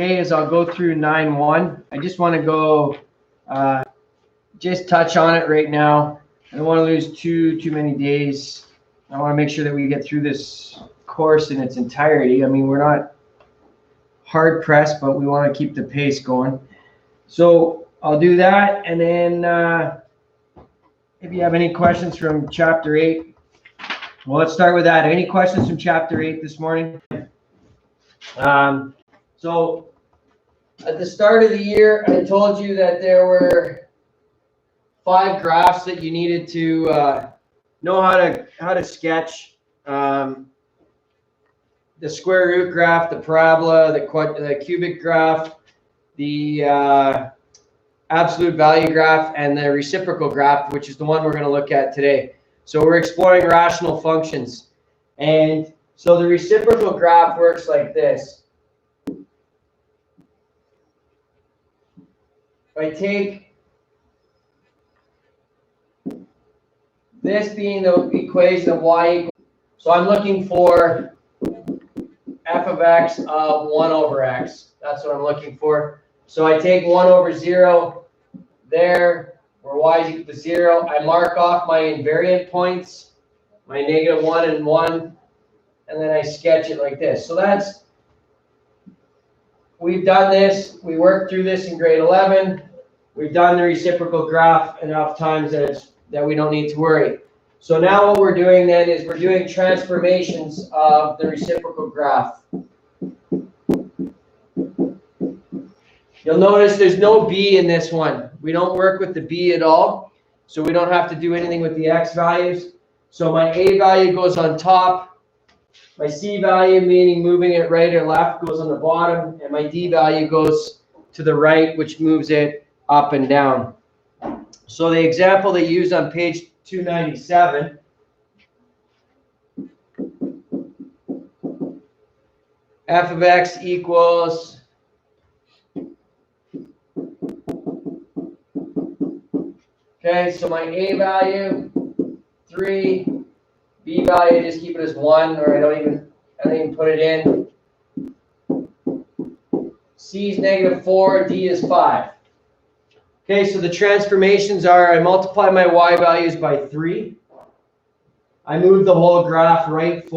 today is I'll go through 9.1. I just want to go just touch on it right now. I don't want to lose too many days. I want to make sure that we get through this course in its entirety. I mean, we're not hard pressed, but we want to keep the pace going. So I'll do that, and then if you have any questions from chapter 8, well, let's start with that. Any questions from chapter 8 this morning? So at the start of the year, I told you that there were 5 graphs that you needed to know how to sketch. The square root graph, the parabola, the cubic graph, the absolute value graph, and the reciprocal graph, which is the one we're going to look at today. So we're exploring rational functions. And so the reciprocal graph works like this. If I take this being the equation of y equals, so I'm looking for f of x of 1 over x. That's what I'm looking for. So I take 1 over 0 there, where y is equal to 0. I mark off my invariant points, my -1 and 1, and then I sketch it like this. So we've done this. We worked through this in grade 11. We've done the reciprocal graph enough times that we don't need to worry. So now what we're doing then is we're doing transformations of the reciprocal graph. You'll notice there's no b in this one. We don't work with the b at all, so we don't have to do anything with the x values. So my a value goes on top, my c value, meaning moving it right or left, goes on the bottom, and my d value goes to the right, which moves it up and down. So the example they use on page 297, f of x equals okay, so my a value 3, b value, just keep it as 1, or I don't even put it in. C is -4, d is 5. Okay, so the transformations are I multiply my y values by 3. I move the whole graph left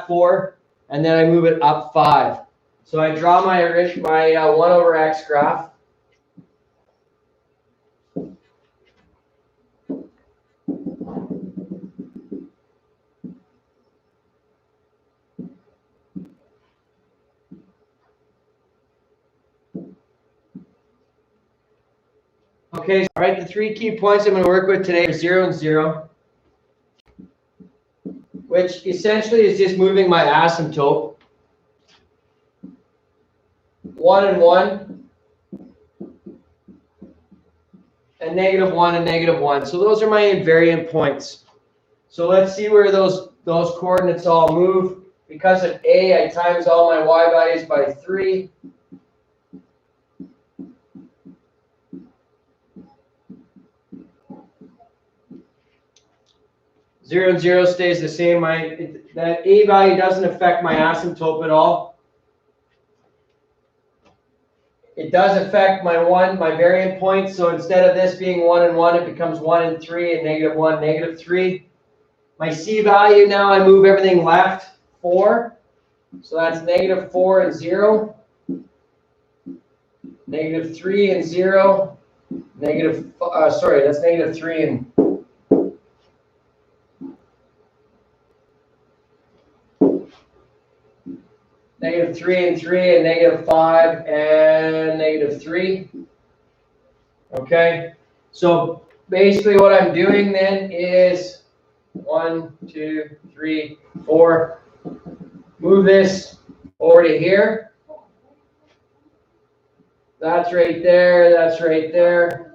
4, and then I move it up 5. So I draw my 1 over x graph. Okay, all right, the 3 key points I'm going to work with today are 0 and 0, which essentially is just moving my asymptote. 1 and 1, and -1 and -1. So those are my invariant points. So let's see where those coordinates all move. Because of a, I times all my y values by 3. Zero and 0 stays the same. That a value doesn't affect my asymptote at all. It does affect my variant point. So instead of this being 1 and 1, it becomes 1 and 3 and -1, -3. My c value now, I move everything left 4. So that's -4 and 0. -3 and 0. That's -3 and -3 and 3 and -5 and -3. Okay, so basically what I'm doing then is 1, 2, 3, 4. Move this over to here. That's right there. That's right there.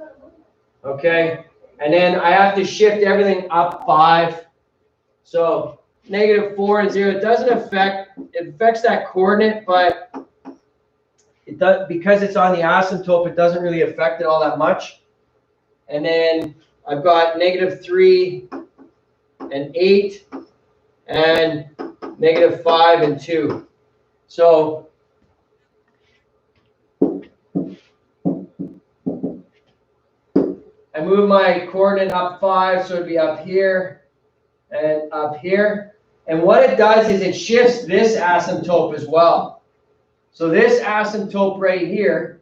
Okay, and then I have to shift everything up 5. So -4 and 0, it doesn't affect, it affects that coordinate, but it does, because it's on the asymptote, it doesn't really affect it all that much. And then I've got -3 and 8 and -5 and 2. So I move my coordinate up 5, so it'd be up here and up here. And what it does is it shifts this asymptote as well. So this asymptote right here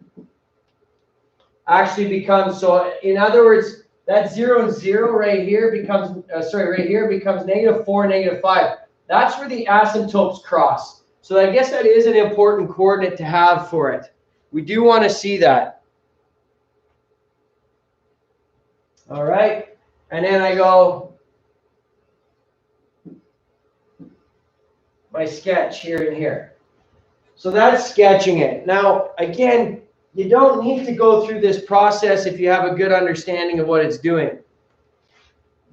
actually becomes, so in other words, that 0 and 0 right here becomes, right here becomes -4, -5. That's where the asymptotes cross. So I guess that is an important coordinate to have for it. We do want to see that. All right. And then I go my sketch here and here. So that's sketching it. Now, again, you don't need to go through this process if you have a good understanding of what it's doing.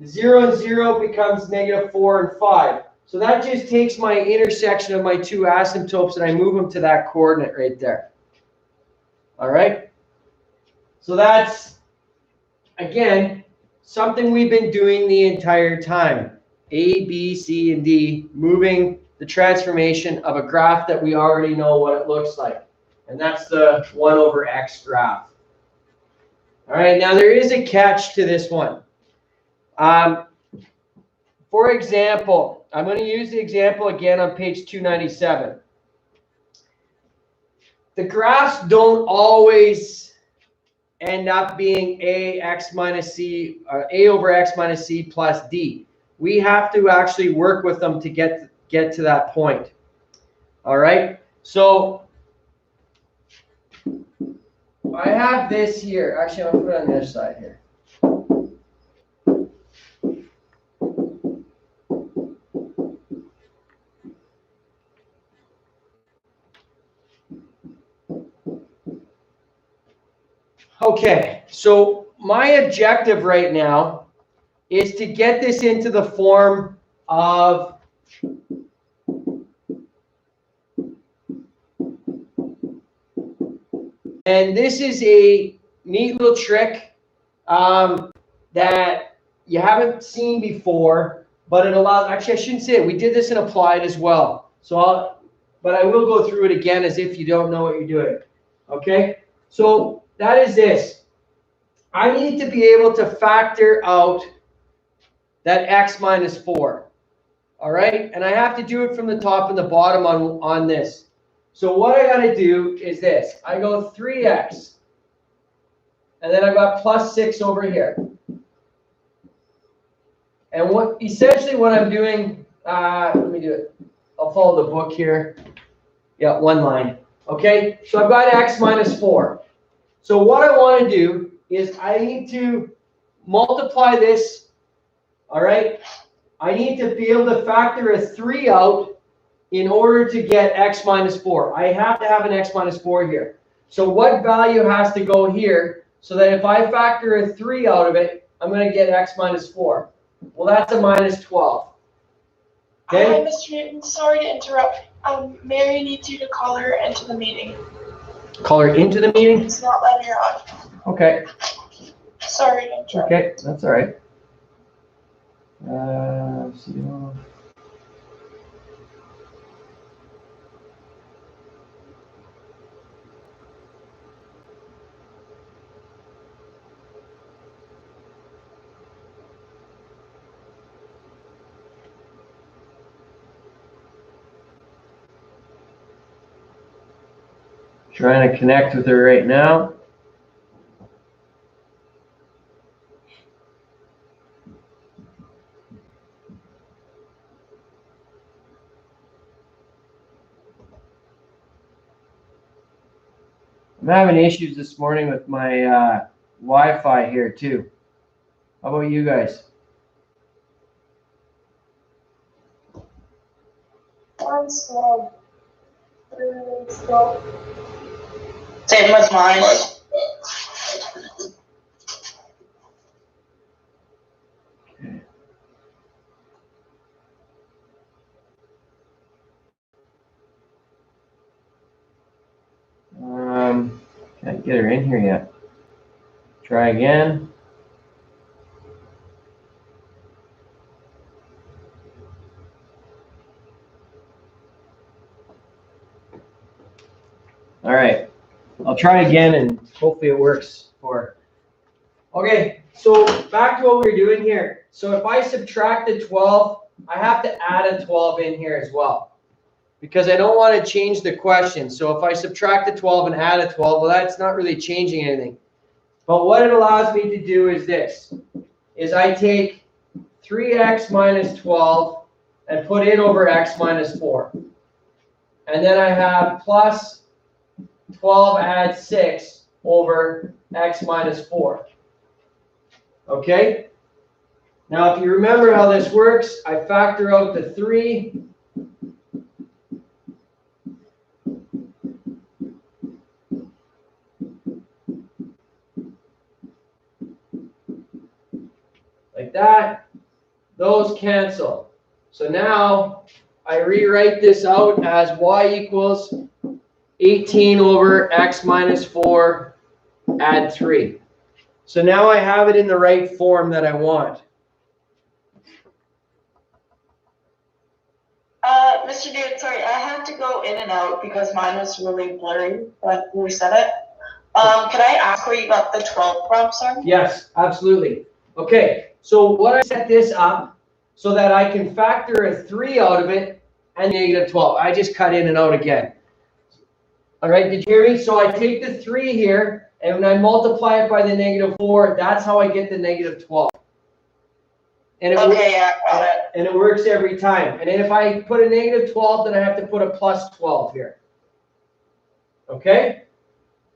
0 and 0 becomes -4 and 5. So that just takes my intersection of my two asymptotes and I move them to that coordinate right there. All right. So that's, again, something we've been doing the entire time. A, B, C, and D, moving the transformation of a graph that we already know what it looks like. And that's the 1/x graph. All right, now there is a catch to this one. For example, I'm going to use the example again on page 297. The graphs don't always end up being A over x minus c plus d. We have to actually work with them to get to that point. All right, so I have this here. Actually, I'm going to put it on the other side here. Okay, so my objective right now is to get this into the form of and this is a neat little trick that you haven't seen before, but it allows, actually I shouldn't say it, we did this in applied as well. So but I will go through it again as if you don't know what you're doing. Okay, so that is this. I need to be able to factor out that x minus 4. All right, and I have to do it from the top and the bottom on this. So what I got to do is this. I go 3x, and then I've got plus 6 over here. And essentially what I'm doing, let me do it. I'll follow the book here. Yeah, one line. Okay, so I've got x minus 4. So what I want to do is I need to multiply this. All right, I need to be able to factor a 3 out in order to get x minus 4. I have to have an x minus 4 here. So what value has to go here so that if I factor a 3 out of it, I'm going to get x minus 4. Well, that's a minus 12. Okay? Hi, Mr. Newton. Sorry to interrupt. Mary needs you to call her into the meeting. Call her into the meeting? It's not letting her on. Okay. Sorry to interrupt. Okay, that's all right. Let's see. Trying to connect with her right now. I'm having issues this morning with my Wi-Fi here too. How about you guys? I'm slow. Really slow. Same with mine. Can't get her in here yet. Try again. All right, I'll try again and hopefully it works for her. Okay, so back to what we were doing here. So if I subtract the 12, I have to add a 12 in here as well, because I don't want to change the question. So if I subtract the 12 and add a 12, well, that's not really changing anything. But what it allows me to do is this, is I take 3x minus 12 and put in over x minus 4. And then I have plus 12 add 6 over x minus 4. Okay? Now, if you remember how this works, I factor out the 3. Like that. Those cancel. So now I rewrite this out as y equals 18 over x minus 4, add 3. So now I have it in the right form that I want. Mr. David, sorry, I had to go in and out because mine was really blurry when we said it. Could I ask where you got the 12 from, sir? Yes, absolutely. Okay, so what I set this up so that I can factor a 3 out of it and negative 12. I just cut in and out again. All right, did you hear me? So I take the 3 here, and when I multiply it by the negative 4, that's how I get the negative 12. And it Okay, yeah, got it. And it works every time. And then if I put a negative 12, then I have to put a plus 12 here. Okay?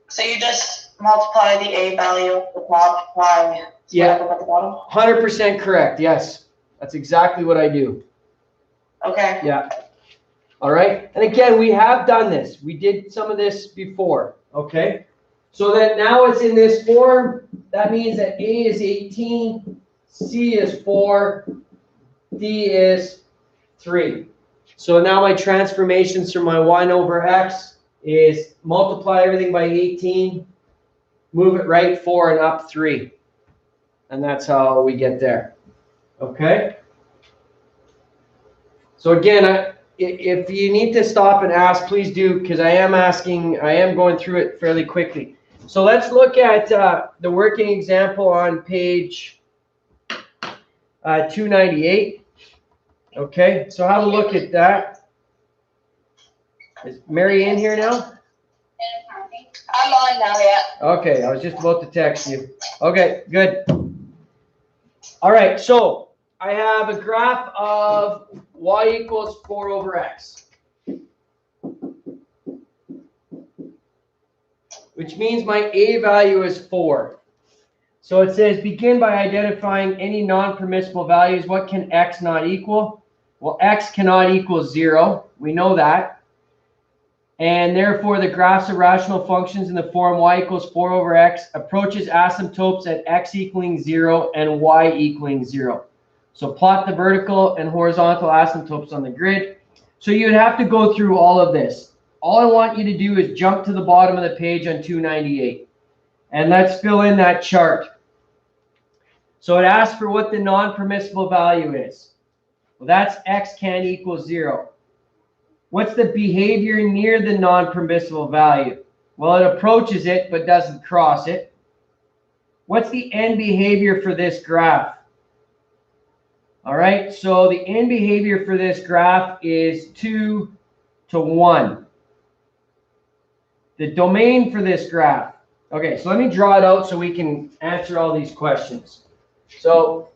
So you just multiply the a value with multiply Yeah. at the bottom? 100% correct. Yes. That's exactly what I do. Okay. Yeah. All right. And again, we have done this. We did some of this before. Okay. So that now it's in this form. That means that A is 18, C is 4, D is 3. So now my transformations from my 1 over x is multiply everything by 18, move it right 4 and up 3. And that's how we get there. Okay? So again, if you need to stop and ask, please do, because I am going through it fairly quickly. So let's look at the working example on page 298. Okay, so have a look at that. Is Mary in here now? I'm on now, yeah. Okay, I was just about to text you. Okay, good. All right, so I have a graph of y equals 4 over x, which means my a value is 4. So it says begin by identifying any non-permissible values. What can x not equal? Well, x cannot equal 0. We know that. And therefore, the graphs of rational functions in the form y equals 4 over x approaches asymptotes at x equaling 0 and y equaling 0. So plot the vertical and horizontal asymptotes on the grid. So you'd have to go through all of this. All I want you to do is jump to the bottom of the page on 298. And let's fill in that chart. So it asks for what the non-permissible value is. Well, that's x can't equal 0. What's the behavior near the non-permissible value? Well, it approaches it but doesn't cross it. What's the end behavior for this graph? All right, so the end behavior for this graph is 2 to 1. The domain for this graph. Okay, so let me draw it out so we can answer all these questions. So